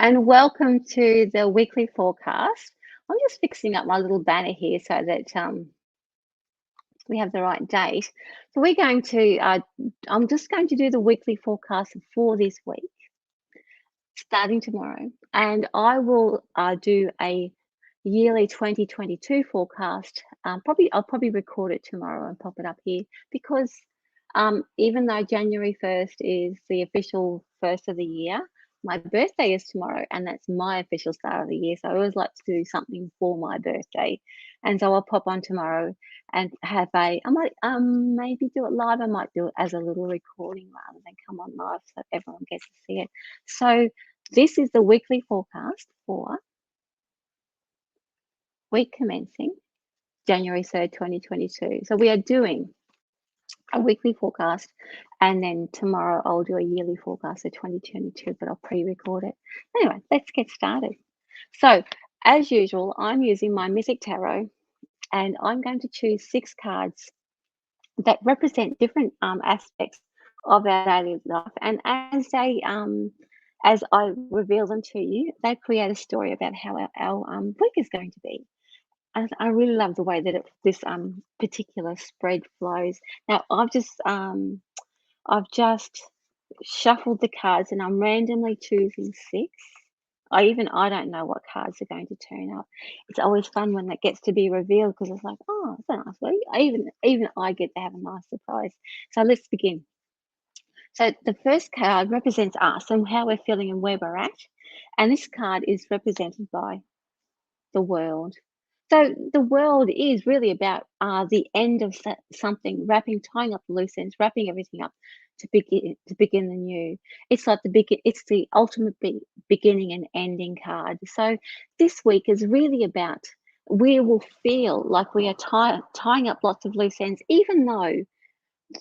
and welcome to the weekly forecast. I'm just fixing up my little banner here so that we have the right date. So we're going to, I'm just going to do the weekly forecast for this week, starting tomorrow, and I will do a yearly 2022 forecast. I'll probably record it tomorrow and pop it up here because even though January 1st is the official first of the year, my birthday is tomorrow and that's my official start of the year. So I always like to do something for my birthday. And so I'll pop on tomorrow and have I might maybe do it live. I might do it as a little recording rather than come on live so everyone gets to see it. So this is the weekly forecast for week commencing January 3rd, 2022. So we are doing a weekly forecast, and then tomorrow I'll do a yearly forecast of 2022, but I'll pre-record it. Anyway, let's get started. So as usual, I'm using my Mythic Tarot, and I'm going to choose 6 cards that represent different aspects of our daily life. And as I reveal them to you, they create a story about how our week is going to be. And I really love the way that this particular spread flows. Now I've just shuffled the cards and I'm randomly choosing 6. I don't know what cards are going to turn up. It's always fun when that gets to be revealed because it's like, oh, it's a nice way. Even I get to have a nice surprise. So let's begin. So the first card represents us and how we're feeling and where we're at. And this card is represented by the world. So the world is really about the end of something, tying up the loose ends, wrapping everything up to begin the new. It's like it's the ultimate beginning and ending card. So this week is really about we will feel like we are tying up lots of loose ends, even though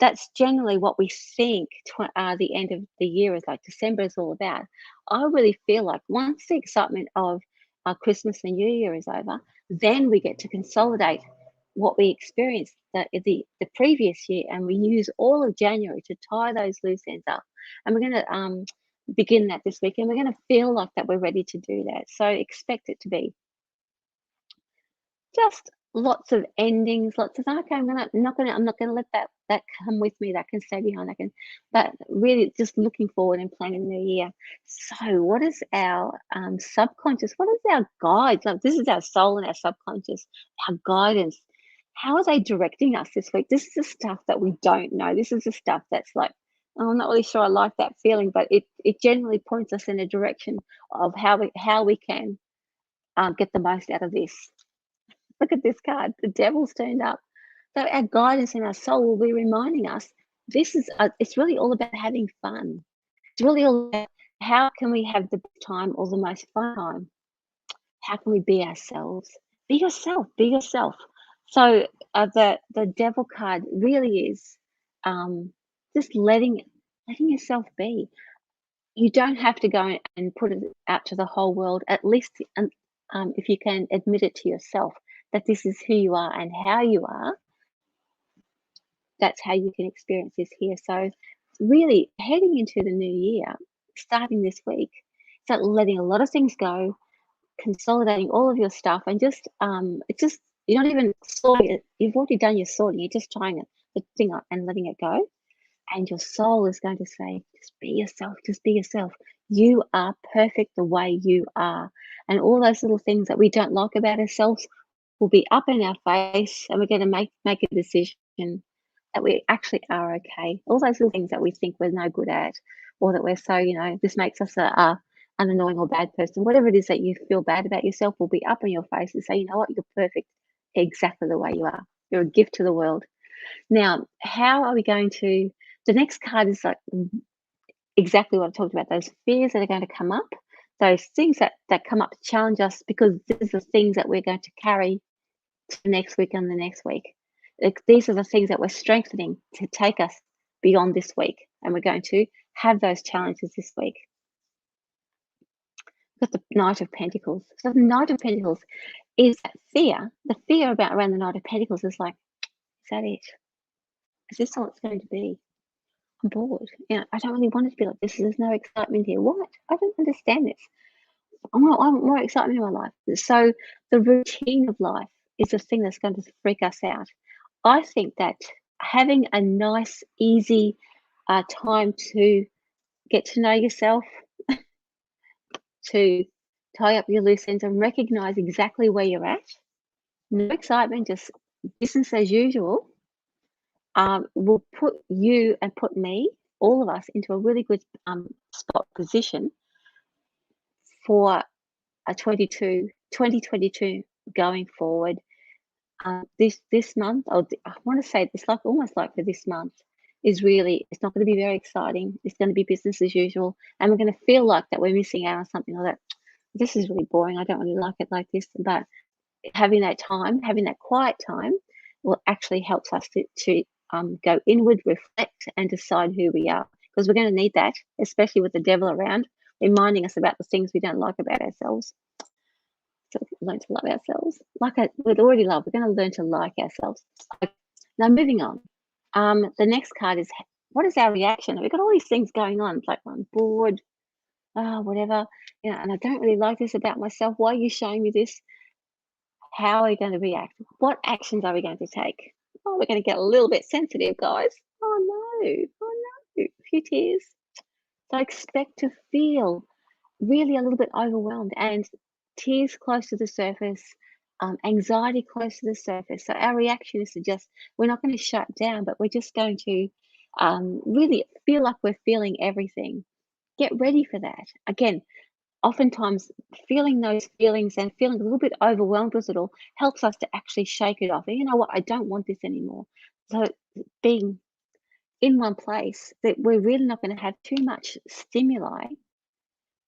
that's generally what we think the end of the year is like. December is all about. I really feel like once the excitement of Christmas and New Year is over, then we get to consolidate what we experienced the previous year, and we use all of January to tie those loose ends up. And we're going to begin that this week, and we're going to feel like that we're ready to do that. So expect it to be just lots of endings, lots of okay, I'm not gonna let that come with me, that can stay behind, but really just looking forward and planning the year. So what is our subconscious? What is our guides? Like this is our soul and our subconscious, our guidance. How are they directing us this week? This is the stuff that we don't know. This is the stuff that's like, oh, I'm not really sure I like that feeling, but it generally points us in a direction of how we can get the most out of this. Look at this card. The devil's turned up. So our guidance and our soul will be reminding us this is it's really all about having fun. It's really all about how can we have the best time or the most fun time? How can we be ourselves? Be yourself. Be yourself. So the devil card really is just letting yourself be. You don't have to go and put it out to the whole world. At least, if you can admit it to yourself that this is who you are and how you are, that's how you can experience this here. So, really, heading into the new year, starting this week, start letting a lot of things go, consolidating all of your stuff, and it's just you're not even sorting it. You've already done your sorting. You're just tying the thing up and letting it go. And your soul is going to say, just be yourself, just be yourself. You are perfect the way you are. And all those little things that we don't like about ourselves will be up in our face, and we're going to make a decision that we actually are okay. All those little things that we think we're no good at, or that we're so, this makes us an annoying or bad person. Whatever it is that you feel bad about yourself will be up in your face and say, you know what, you're perfect exactly the way you are. You're a gift to the world. Now, how are we going to? The next card is like exactly what I talked about, those fears that are going to come up, those things that come up to challenge us, because these are the things that we're going to carry to the next week and the next week. These are the things that we're strengthening to take us beyond this week, and we're going to have those challenges this week. We've got the Knight of Pentacles. So the Knight of Pentacles is that fear. The fear around the Knight of Pentacles is like, is that it? Is this all it's going to be? I'm bored. I don't really want it to be like this. There's no excitement here. What? I don't understand this. I want more excitement in my life. So the routine of life is the thing that's going to freak us out. I think that having a nice, easy time to get to know yourself, to tie up your loose ends and recognize exactly where you're at, no excitement, just business as usual, will put you and put me, all of us, into a really good spot position for a 2022 going forward. This month, I want to say this, like almost like for this month, is really, it's not going to be very exciting. It's going to be business as usual, and we're going to feel like that we're missing out on something like that. This is really boring. I don't really like it like this. But having that time, having that quiet time, will actually helps us to go inward, reflect, and decide who we are, because we're going to need that, especially with the devil around, reminding us about the things we don't like about ourselves. So learn to love ourselves. We'd already love. We're going to learn to like ourselves. Okay, now moving on. The next card is, what is our reaction? We've got all these things going on. It's like, I'm bored, whatever, and I don't really like this about myself. Why are you showing me this? How are we going to react? What actions are we going to take? Oh, we're going to get a little bit sensitive, guys. Oh no, oh no, a few tears. So expect to feel really a little bit overwhelmed, and tears close to the surface, anxiety close to the surface. So our reaction is to just, we're not going to shut down, but we're just going to really feel like we're feeling everything. Get ready for that. Again, oftentimes feeling those feelings and feeling a little bit overwhelmed with it all helps us to actually shake it off. And you know what? I don't want this anymore. So being in one place, that we're really not going to have too much stimuli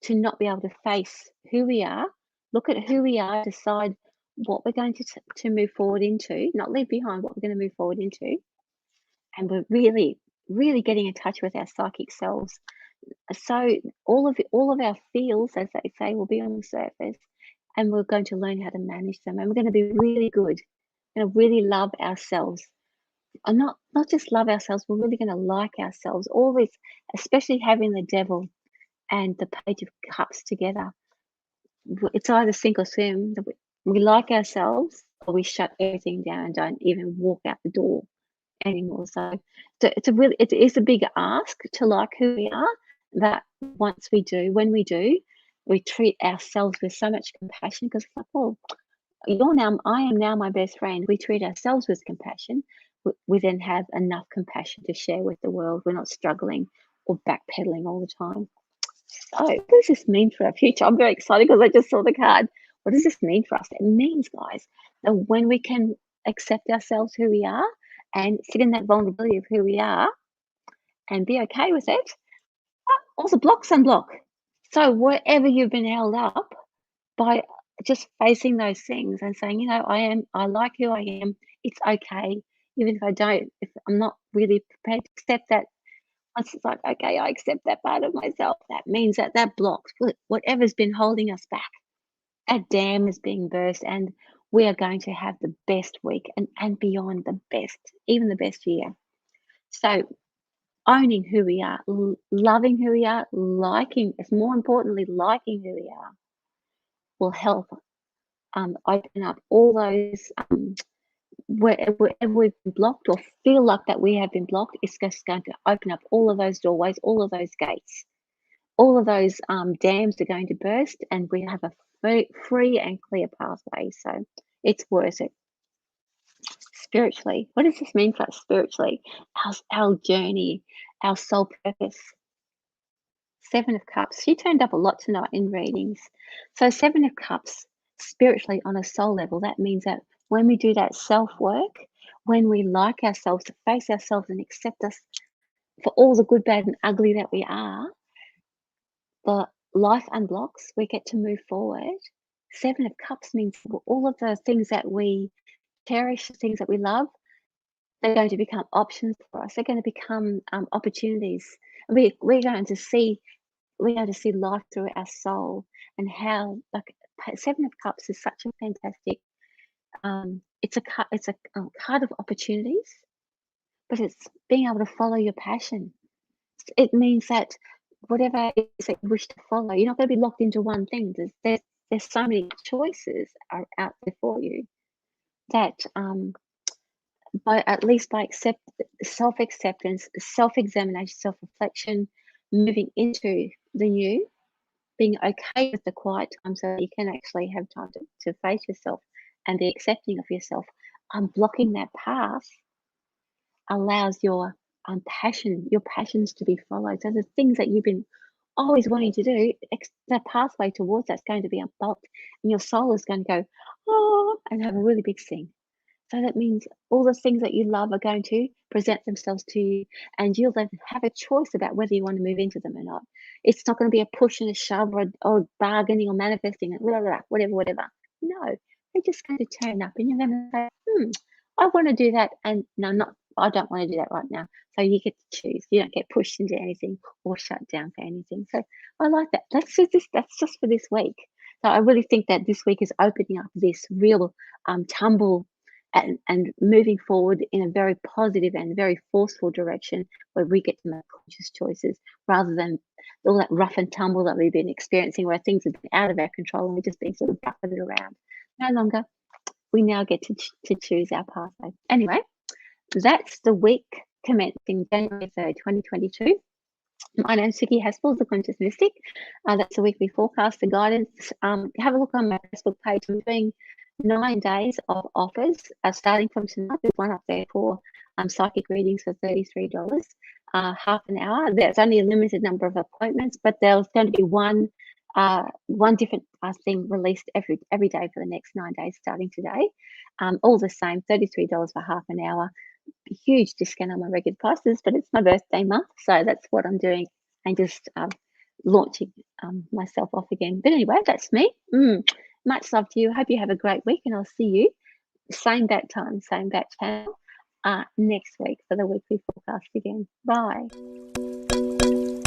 to not be able to face who we are, look at who we are, decide what we're going to move forward into, not leave behind what we're going to move forward into. And we're really, really getting in touch with our psychic selves. So all of our feels, as they say, will be on the surface, and we're going to learn how to manage them. And we're going to be really good, going to really love ourselves. And not just love ourselves, we're really going to like ourselves. All this, especially having the devil and the page of cups together, it's either sink or swim. That we like ourselves, or we shut everything down and don't even walk out the door anymore. So it is a big ask to like who we are. That once we do, when we do, we treat ourselves with so much compassion, because like, well, I am now my best friend. We treat ourselves with compassion. We then have enough compassion to share with the world. We're not struggling or backpedaling all the time. So, what does this mean for our future? I'm very excited because I just saw the card. What does this mean for us? It means, guys, that when we can accept ourselves who we are and sit in that vulnerability of who we are and be okay with it, all the blocks unblock. So, wherever you've been held up, by just facing those things and saying, I like who I am, it's okay. Even if I'm not really prepared to accept that, once it's like, okay, I accept that part of myself, that means that blocks whatever's been holding us back. That dam is being burst, and we are going to have the best week, and beyond the best, even the best year. So owning who we are, loving who we are, liking, it's more importantly, liking who we are, will help open up all those wherever we've been blocked or feel like that we have been blocked. It's just going to open up all of those doorways, all of those gates, all of those dams are going to burst, and we have a free and clear pathway. So it's worth it. Spiritually, what does this mean for us spiritually? Our journey, our soul purpose. Seven of Cups. She turned up a lot tonight in readings. So Seven of Cups, spiritually on a soul level, that means that when we do that self work, when we like ourselves, to face ourselves and accept us for all the good, bad, and ugly that we are, the life unblocks. We get to move forward. Seven of Cups means all of the things that we cherish, the things that we love, they're going to become options for us. They're going to become opportunities. We're going to see life through our soul, and how, like, Seven of Cups is such a fantastic. It's a card of opportunities, but it's being able to follow your passion. It means that whatever it is that you wish to follow. You're not going to be locked into one thing. There's so many choices are out there for you that by at least by self acceptance, self examination, self reflection, moving into the new, being okay with the quiet time so that you can actually have time to face yourself and be accepting of yourself. Unblocking that path allows your passions to be followed. So the things that you've been always wanting to do, the pathway towards that's going to be unblocked, and your soul is going to go, oh, and have a really big sing. So that means all the things that you love are going to present themselves to you, and you'll then have a choice about whether you want to move into them or not. It's not going to be a push and a shove or bargaining or manifesting, blah, blah, blah, whatever, whatever. No, they're just going to turn up, and you're going to say, I want to do that, and no, not. I don't want to do that right now. So you get to choose. You don't get pushed into anything or shut down for anything. So I like that. That's just for this week. So I really think that this week is opening up this real tumble and moving forward in a very positive and very forceful direction where we get to make conscious choices rather than all that rough and tumble that we've been experiencing where things have been out of our control and we're just being sort of buffeted around. No longer. We now get to choose our pathway. Anyway, that's the week commencing January 3rd, 2022. My name's Vicki Haspels, the Conscious Mystic. That's the weekly forecast, the guidance. Have a look on my Facebook page. I'm doing 9 days of offers, starting from tonight. There's one up there for psychic readings for $33, half an hour. There's only a limited number of appointments, but there's going to be one different thing released every day for the next 9 days, starting today. All the same, $33 for half an hour. Huge discount on my regular prices, but it's my birthday month, so that's what I'm doing and just launching myself off again. But anyway, that's me. Much love to you. Hope you have a great week, and I'll see you same bat time, same bat channel next week for the weekly forecast again. Bye.